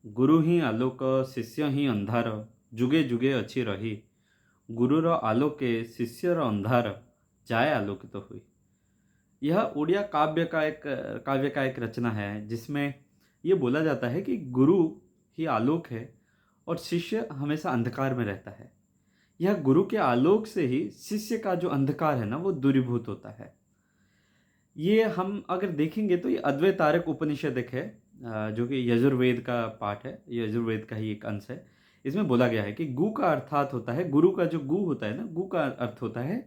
गुरु ही आलोक शिष्य ही अंधार जुगे जुगे अच्छी रही। गुरुर आलोके शिष्यर अंधार जाए आलोकित तो हुई। यह उड़िया काव्य का एक रचना है जिसमें ये बोला जाता है कि गुरु ही आलोक है और शिष्य हमेशा अंधकार में रहता है। यह गुरु के आलोक से ही शिष्य का जो अंधकार है ना वो दूरीभूत होता है। ये हम अगर देखेंगे तो ये अद्वैतारक उपनिषद एक है, जो कि यजुर्वेद का पाठ है, यजुर्वेद का ही एक अंश है। इसमें बोला गया है कि गु का अर्थात होता है, गुरु का जो गु होता है ना, गु का अर्थ होता है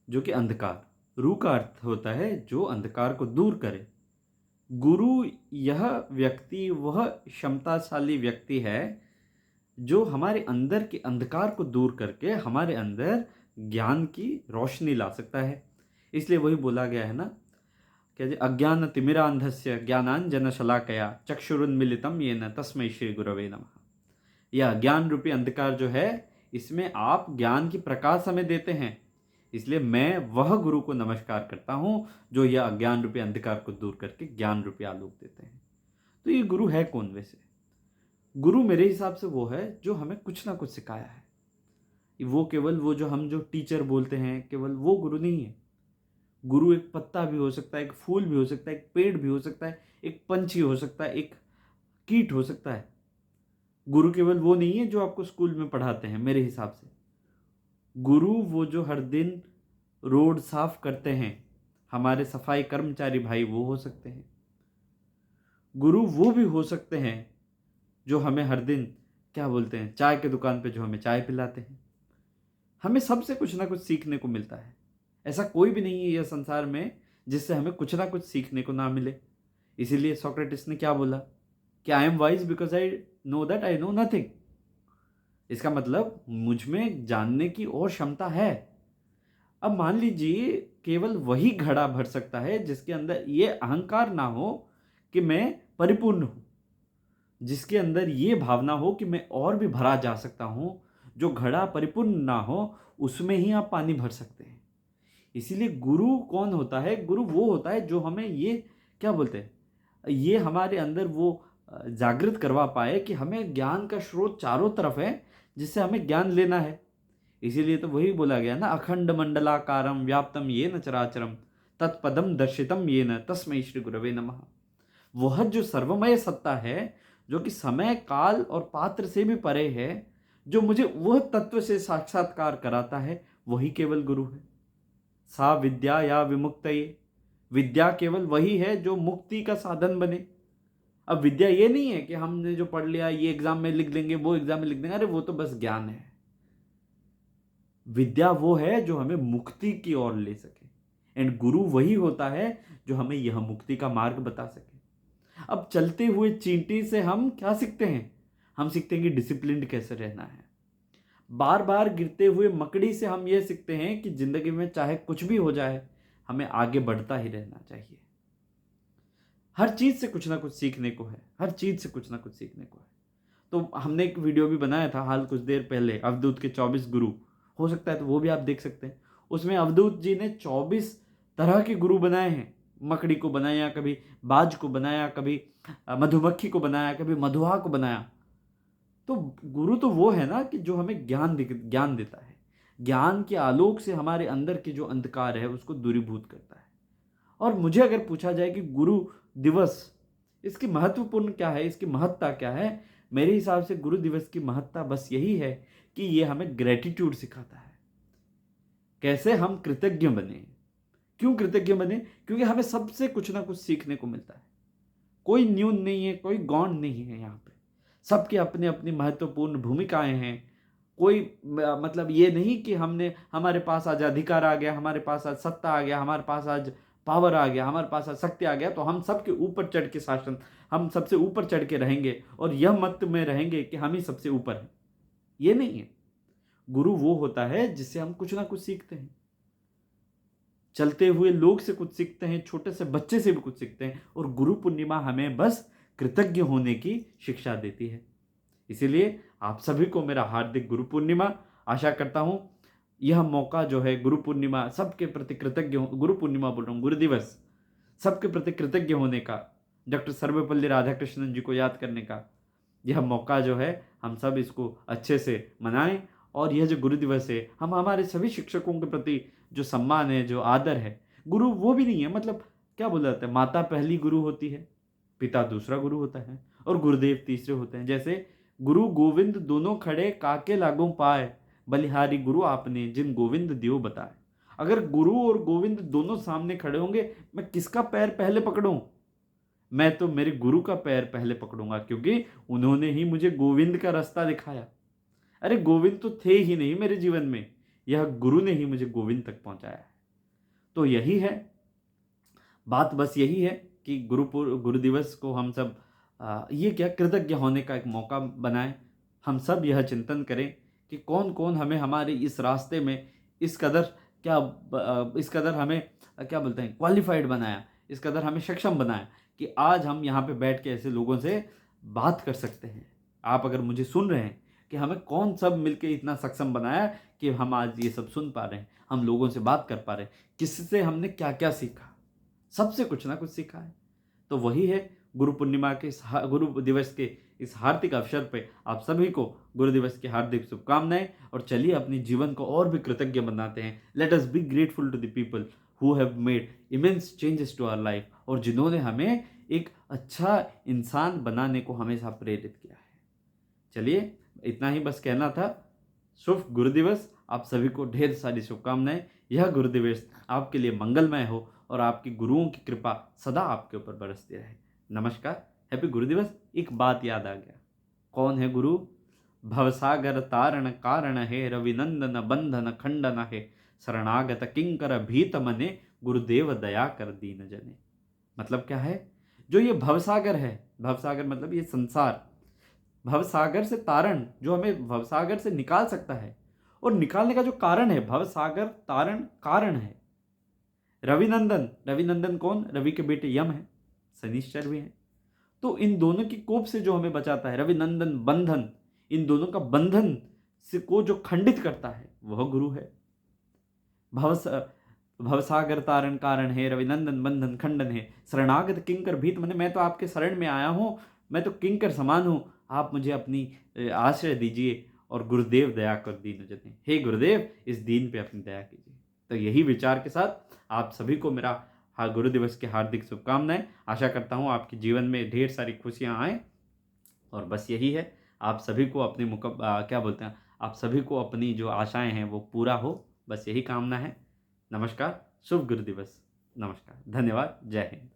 जो कि अंधकार। रू का अर्थ होता है जो अंधकार को दूर करे। गुरु यह व्यक्ति वह क्षमताशाली व्यक्ति है जो हमारे अंदर के अंधकार को दूर करके हमारे अंदर ज्ञान की रोशनी ला सकता है। इसलिए वही बोला गया है ना, क्या जी, अज्ञान तिमिरांधस्य ज्ञानांजन शलाकया चक्षुरुन्मिलितम येन तस्मै श्री गुरवे नमः। यह ज्ञान रूपी अंधकार जो है, इसमें आप ज्ञान की प्रकाश हमें देते हैं। इसलिए मैं वह गुरु को नमस्कार करता हूँ जो यह अज्ञान रूपी अंधकार को दूर करके ज्ञान रूपी आलोक देते हैं। तो ये गुरु है कौन वैसे? गुरु मेरे हिसाब से वो है जो हमें कुछ ना कुछ सिखाया है। वो केवल वो जो हम जो टीचर बोलते हैं, केवल वो गुरु नहीं है। गुरु एक पत्ता भी हो सकता है, एक फूल भी हो सकता है, एक पेड़ भी हो सकता है, एक पंछी हो सकता है, एक कीट हो सकता है। गुरु केवल वो नहीं है जो आपको स्कूल में पढ़ाते हैं। मेरे हिसाब से गुरु वो जो हर दिन रोड साफ करते हैं, हमारे सफाई कर्मचारी भाई वो हो सकते हैं। गुरु वो भी हो सकते हैं जो हमें हर दिन क्या बोलते हैं, चाय के दुकान पे जो हमें चाय पिलाते हैं। हमें सबसे कुछ ना कुछ सीखने को मिलता है। ऐसा कोई भी नहीं है यह संसार में जिससे हमें कुछ ना कुछ सीखने को ना मिले। इसीलिए सोक्रेटिस ने क्या बोला कि I am wise because I know that I know nothing. इसका मतलब मुझ में जानने की और क्षमता है। अब मान लीजिए केवल वही घड़ा भर सकता है जिसके अंदर ये अहंकार ना हो कि मैं परिपूर्ण हूं, जिसके अंदर ये भावना हो कि मैं और भी भरा जा सकता हूं। जो घड़ा परिपूर्ण ना हो उसमें ही आप पानी भर सकते हैं। इसीलिए गुरु कौन होता है? गुरु वो होता है जो हमें ये क्या बोलते हैं, ये हमारे अंदर वो जागृत करवा पाए कि हमें ज्ञान का स्रोत चारों तरफ है जिससे हमें ज्ञान लेना है। इसीलिए तो वही बोला गया ना, अखंड मंडलाकारम व्याप्तम येन चराचरम तत्पदम दर्शितम येन तस्मै श्री गुरवे नमः। वह जो सर्वमय सत्ता है, जो कि समय काल और पात्र से भी परे है, जो मुझे वह तत्व से साक्षात्कार कराता है, वही केवल गुरु है। सा विद्या या विमुक्तये, विद्या केवल वही है जो मुक्ति का साधन बने। अब विद्या ये नहीं है कि हमने जो पढ़ लिया ये एग्जाम में लिख लेंगे, वो एग्जाम में लिख देंगे, अरे वो तो बस ज्ञान है। विद्या वो है जो हमें मुक्ति की ओर ले सके, एंड गुरु वही होता है जो हमें यह मुक्ति का मार्ग बता सके। अब चलते हुए चींटी से हम क्या सीखते हैं? हम सीखते हैं कि डिसिप्लिन्ड कैसे रहना है। बार बार गिरते हुए मकड़ी से हम ये सीखते हैं कि जिंदगी में चाहे कुछ भी हो जाए, हमें आगे बढ़ता ही रहना चाहिए। हर चीज से कुछ ना कुछ सीखने को है, हर चीज से कुछ ना कुछ सीखने को है। तो हमने एक वीडियो भी बनाया था हाल कुछ देर पहले, अवधूत के 24 गुरु। हो सकता है तो वो भी आप देख सकते हैं। उसमें अवधूत जी ने 24 तरह के गुरु बनाए हैं। मकड़ी को बनाया, कभी बाज को बनाया, कभी मधुमक्खी को बनाया, कभी मधुआ को बनाया। तो गुरु तो वो है ना कि जो हमें ज्ञान देता है। ज्ञान के आलोक से हमारे अंदर के जो अंधकार है उसको दूरीभूत करता है। और मुझे अगर पूछा जाए कि गुरु दिवस इसकी महत्वपूर्ण क्या है, इसकी महत्ता क्या है, मेरे हिसाब से गुरु दिवस की महत्ता बस यही है कि ये हमें ग्रेटिट्यूड सिखाता है। कैसे हम कृतज्ञ बने। क्यों कृतज्ञ बने? क्योंकि हमें सबसे कुछ ना कुछ सीखने को मिलता है। कोई न्यून नहीं है, कोई गौण नहीं है। यहाँ पे सबके अपने अपनी महत्वपूर्ण भूमिकाएं हैं। कोई मतलब ये नहीं कि हमने हमारे पास आज अधिकार आ गया, हमारे पास आज सत्ता आ गया, हमारे पास आज पावर आ गया, हमारे पास आज शक्ति आ गया तो हम सबके ऊपर चढ़ के शासन, हम सबसे ऊपर चढ़ के रहेंगे और यह मत में रहेंगे कि हम ही सबसे ऊपर हैं। ये नहीं है। गुरु वो होता है जिससे हम कुछ ना कुछ सीखते हैं। चलते हुए लोग से कुछ सीखते हैं, छोटे से बच्चे से भी कुछ सीखते हैं। और गुरु पूर्णिमा हमें बस कृतज्ञ होने की शिक्षा देती है। इसीलिए आप सभी को मेरा हार्दिक गुरु पूर्णिमा। आशा करता हूं यह मौका जो है गुरु पूर्णिमा सबके प्रति कृतज्ञ, गुरु पूर्णिमा बोल रहा हूँ, गुरु दिवस सबके प्रति कृतज्ञ होने का, डॉक्टर सर्वपल्ली राधाकृष्णन जी को याद करने का, यह मौका जो है हम सब इसको अच्छे से मनाएं, और यह जो गुरु दिवस है हम हमारे सभी शिक्षकों के प्रति जो सम्मान है, जो आदर है, गुरु वो भी नहीं है, मतलब क्या बोला जाता है, माता पहली गुरु होती है, पिता दूसरा गुरु होता है और गुरुदेव तीसरे होते हैं। जैसे गुरु गोविंद दोनों खड़े काके लागू पाए, बलिहारी गुरु आपने जिन गोविंद दियो बताए। अगर गुरु और गोविंद दोनों सामने खड़े होंगे, मैं किसका पैर पहले पकड़ूं? मैं तो मेरे गुरु का पैर पहले पकड़ूंगा, क्योंकि उन्होंने ही मुझे गोविंद का रास्ता दिखाया। अरे गोविंद तो थे ही नहीं मेरे जीवन में, यह गुरु ने ही मुझे गोविंद तक पहुंचाया है। तो यही है बात, बस यही है कि गुरु दिवस को हम सब ये क्या कृतज्ञ होने का एक मौका बनाएं। हम सब यह चिंतन करें कि कौन कौन हमें हमारे इस रास्ते में इस कदर इस कदर हमें क्या बोलते हैं, क्वालिफाइड बनाया, इस कदर हमें सक्षम बनाया कि आज हम यहाँ पे बैठ के ऐसे लोगों से बात कर सकते हैं। आप अगर मुझे सुन रहे हैं कि हमें कौन सब मिलके इतना सक्षम बनाया कि हम आज ये सब सुन पा रहे हैं, हम लोगों से बात कर पा रहे हैं, किससे हमने क्या क्या सीखा, सबसे कुछ ना कुछ सीखा है। तो वही है गुरु पूर्णिमा के गुरु दिवस के इस हार्दिक अवसर पे आप सभी को गुरु दिवस की हार्दिक शुभकामनाएं। और चलिए अपने जीवन को और भी कृतज्ञ बनाते हैं। Let us be grateful to the people who have made immense changes to our life, और जिन्होंने हमें एक अच्छा इंसान बनाने को हमेशा प्रेरित किया है। चलिए इतना ही बस कहना था। शुभ गुरु दिवस, आप सभी को ढेर सारी शुभकामनाएं। यह गुरु दिवस आपके लिए मंगलमय हो और आपकी गुरुओं की कृपा सदा आपके ऊपर बरसती रहे। नमस्कार, हैप्पी गुरु दिवस। एक बात याद आ गया, कौन है गुरु? भवसागर तारण कारण है, रविनंदन बंधन खंडन है, शरणागत किंकर भीत मने, गुरुदेव दया कर दीन जने। मतलब क्या है? जो ये भवसागर है, भवसागर मतलब ये संसार, भवसागर से तारण, जो हमें भवसागर से निकाल सकता है, और निकालने का जो कारण है, भवसागर तारण कारण है। रविनंदन, रविनंदन कौन? रवि के बेटे यम है, शनिश्चर भी है। तो इन दोनों की कोप से जो हमें बचाता है, रविनंदन बंधन, इन दोनों का बंधन से को जो खंडित करता है वह गुरु है। भवसागर तारण कारण है, रविनंदन बंधन खंडन है, शरणागत किंकर भीत मने। मैं तो आपके शरण में आया हूँ, मैं तो किंकर समान हूँ, आप मुझे अपनी आश्रय दीजिए। और गुरुदेव दया कर दीन जने, हे गुरुदेव इस दीन पे अपनी दया कीजिए। तो यही विचार के साथ आप सभी को मेरा गुरु दिवस की हार्दिक शुभकामनाएं। आशा करता हूँ आपके जीवन में ढेर सारी खुशियाँ आएँ, और बस यही है, आप सभी को अपनी क्या बोलते हैं, आप सभी को अपनी जो आशाएं हैं वो पूरा हो, बस यही कामना है। नमस्कार, शुभ गुरु दिवस। नमस्कार, धन्यवाद, जय हिंद।